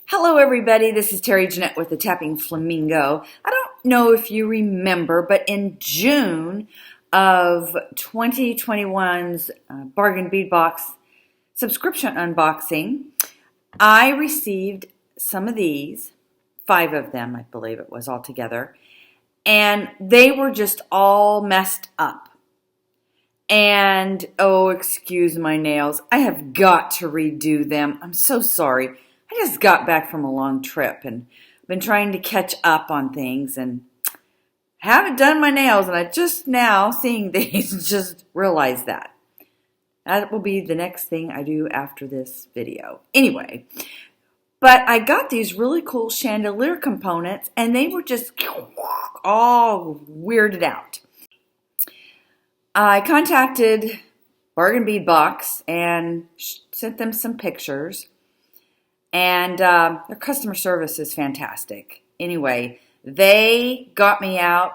Hello everybody, this is Terry Jeanette with the Tapping Flamingo. I don't know if you remember, but in June of 2021's Bargain Bead Box subscription unboxing, I received some of these, 5 of them I believe it was altogether, and they were just all messed up. And, oh, excuse my nails, I have got to redo them. I'm so sorry. I just got back from a long trip and been trying to catch up on things and haven't done my nails, and I just now seeing these just realized that. That will be the next thing I do after this video. Anyway, but I got these really cool chandelier components and they were just all weirded out. I contacted Bargain Bead Box and sent them some pictures. And their customer service is fantastic. Anyway, they got me out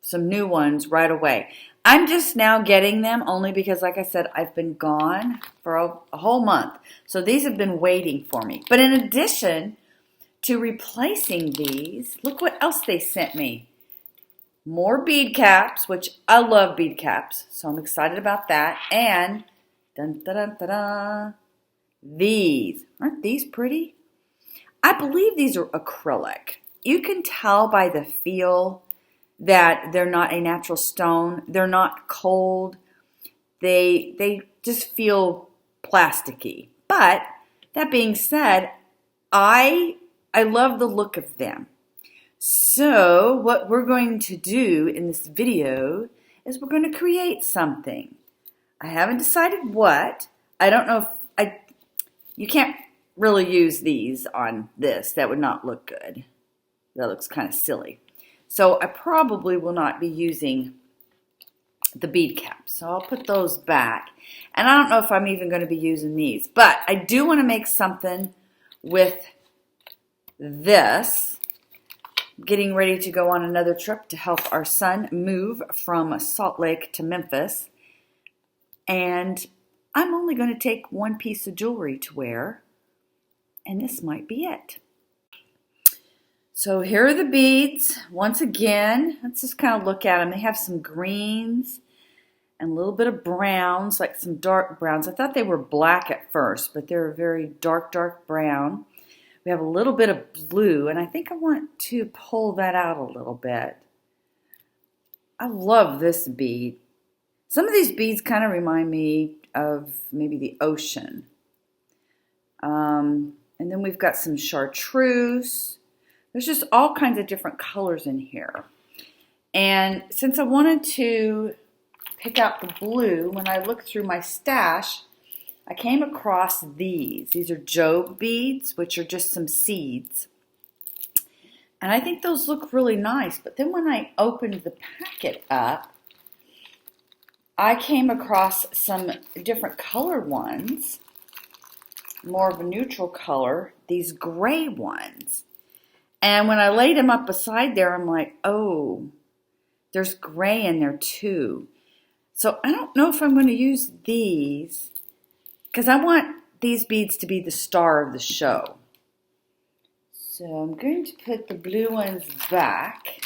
some new ones right away. I'm just now getting them only because, like I said, I've been gone for a whole month. So these have been waiting for me. But in addition to replacing these, look what else they sent me. More bead caps, which I love bead caps. So I'm excited about that. And dun, dun, dun, dun, dun, these. Aren't these pretty? I believe these are acrylic. You can tell by the feel that they're not a natural stone. They're not cold. They just feel plasticky. But that being said, I love the look of them. So what we're going to do in this video is we're going to create something. I haven't decided what. I don't know if you can't really use these on this. That would not look good. That looks kind of silly. So I probably will not be using the bead caps. So I'll put those back. And I don't know if I'm even going to be using these. But I do want to make something with this. Getting ready to go on another trip to help our son move from Salt Lake to Memphis. And I'm only going to take one piece of jewelry to wear, and this might be it. So here are the beads. Once again, let's just kind of look at them. They have some greens and a little bit of browns, like some dark browns. I thought they were black at first, but they're a very dark, dark brown. We have a little bit of blue, and I think I want to pull that out a little bit. I love this bead. Some of these beads kind of remind me of maybe the ocean. And then we've got some chartreuse. There's just all kinds of different colors in here. And since I wanted to pick out the blue, when I looked through my stash, I came across these. These are Job beads, which are just some seeds. And I think those look really nice. But then when I opened the packet up, I came across some different color ones, more of a neutral color, these gray ones. And when I laid them up beside there, I'm like, oh, there's gray in there too. So I don't know if I'm going to use these because I want these beads to be the star of the show. So I'm going to put the blue ones back.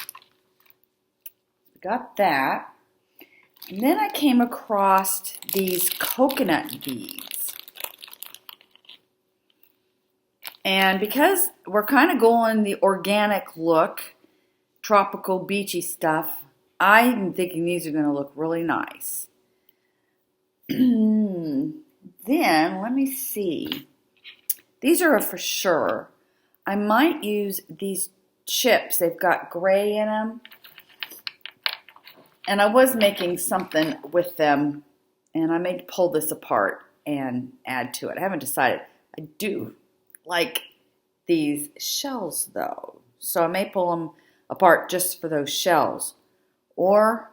Got that. And then I came across these coconut beads. And because we're kind of going the organic look, tropical, beachy stuff, I'm thinking these are going to look really nice. Then, let me see. These are for sure. I might use these chips. They've got gray in them. And I was making something with them, and I may pull this apart and add to it. I haven't decided. I do like these shells, though. So I may pull them apart just for those shells. Or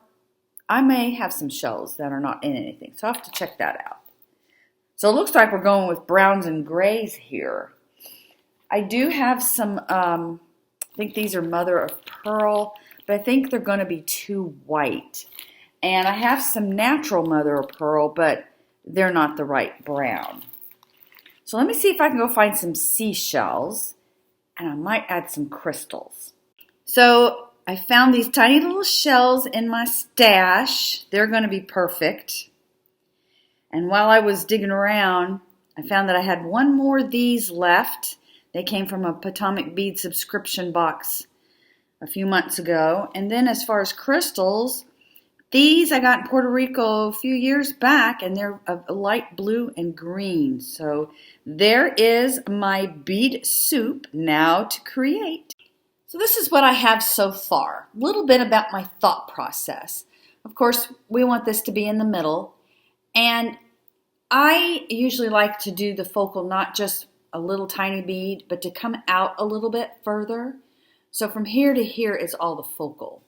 I may have some shells that are not in anything. So I'll have to check that out. So it looks like we're going with browns and grays here. I do have some, I think these are mother of pearl. But I think they're going to be too white. And I have some natural mother of pearl, but they're not the right brown. So let me see if I can go find some seashells and I might add some crystals. So I found these tiny little shells in my stash. They're going to be perfect. And while I was digging around, I found that I had one more of these left. They came from a Potomac Bead subscription box a few months ago. And then as far as crystals, these I got in Puerto Rico a few years back, and they're a light blue and green. So there is my bead soup now to create. So this is what I have so far. A little bit about my thought process. Of course, we want this to be in the middle. And I usually like to do the focal not just a little tiny bead, but to come out a little bit further. So from here to here is all the focal.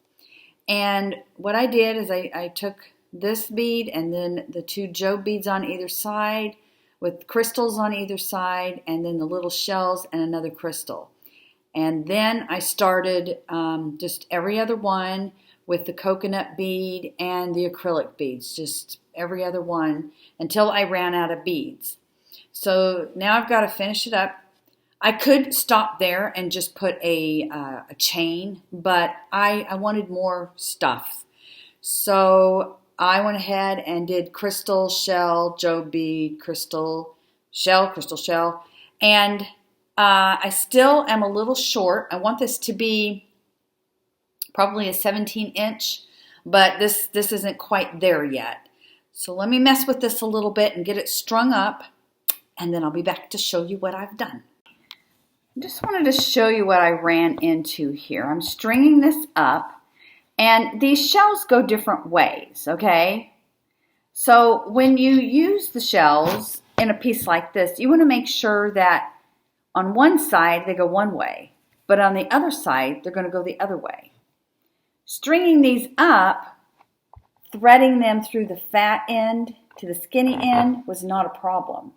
And what I did is I took this bead and then the two Joe beads on either side with crystals on either side, and then the little shells and another crystal. And then I started just every other one with the coconut bead and the acrylic beads, just every other one until I ran out of beads. So now I've got to finish it up. I could stop there and just put a chain, but I wanted more stuff. So I went ahead and did crystal, shell, Joe bead, crystal, shell. And I still am a little short. I want this to be probably a 17-inch, but this isn't quite there yet. So let me mess with this a little bit and get it strung up, and then I'll be back to show you what I've done. I just wanted to show you what I ran into here. I'm stringing this up, and these shells go different ways, okay? So when you use the shells in a piece like this, you want to make sure that on one side they go one way, but on the other side they're going to go the other way. Stringing these up, threading them through the fat end to the skinny end was not a problem.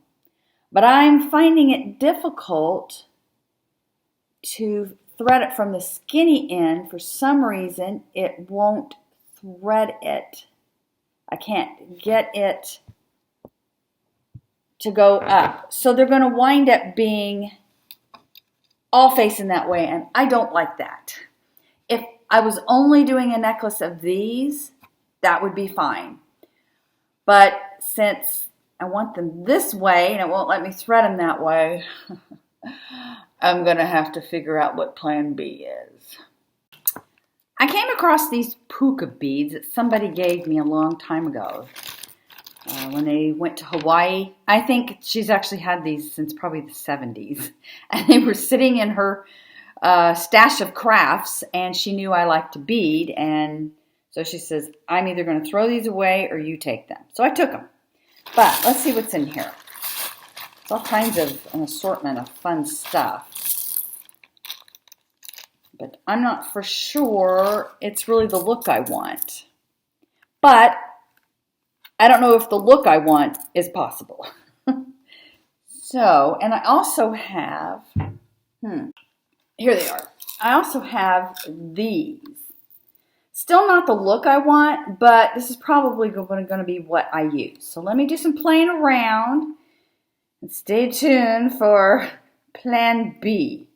But I'm finding it difficult to thread it from the skinny end. For some reason, it won't thread it. I can't get it to go up. So they're going to wind up being all facing that way, and I don't like that. If I was only doing a necklace of these, that would be fine. But since I want them this way and it won't let me thread them that way, I'm going to have to figure out what plan B is. I came across these puka beads that somebody gave me a long time ago when they went to Hawaii. I think she's actually had these since probably the 70s. And they were sitting in her stash of crafts, and she knew I liked to bead. And so she says, I'm either going to throw these away or you take them. So I took them. But let's see what's in here. It's all kinds of an assortment of fun stuff. But I'm not for sure it's really the look I want. But I don't know if the look I want is possible. So, and I also have, here they are. I also have these. Still not the look I want, but this is probably going to be what I use. So let me do some playing around and stay tuned for plan B.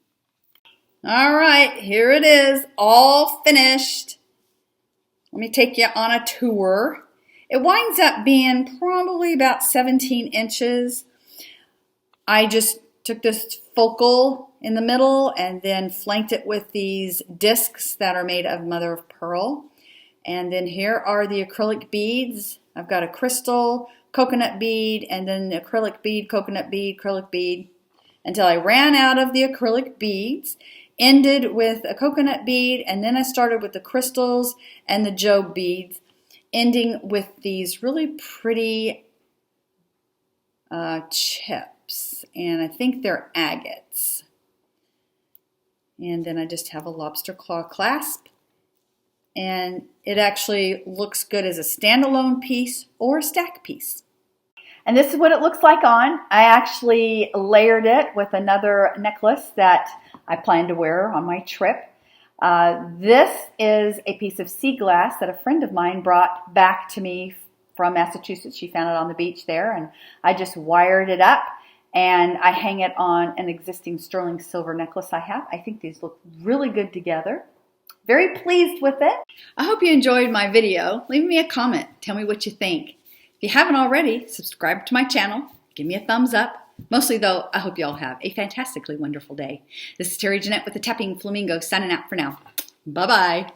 All right, here it is, all finished. Let me take you on a tour. It winds up being probably about 17 inches. I just took this focal in the middle and then flanked it with these discs that are made of mother of pearl. And then here are the acrylic beads. I've got a crystal, coconut bead, and then the acrylic bead, coconut bead, acrylic bead, until I ran out of the acrylic beads. Ended with a coconut bead, and then I started with the crystals and the Joe beads, ending with these really pretty chips, and I think they're agates. And then I just have a lobster claw clasp, and it actually looks good as a standalone piece or a stack piece. And this is what it looks like on. I actually layered it with another necklace that I plan to wear on my trip. This is a piece of sea glass that a friend of mine brought back to me from Massachusetts. She found it on the beach there, and I just wired it up and I hang it on an existing sterling silver necklace I have. I think these look really good together. Very pleased with it. I hope you enjoyed my video. Leave me a comment. Tell me what you think. If you haven't already, subscribe to my channel. Give me a thumbs up. Mostly though, I hope you all have a fantastically wonderful day. This is Terry Jeanette with the Tapping Flamingo signing out for now. Bye-bye.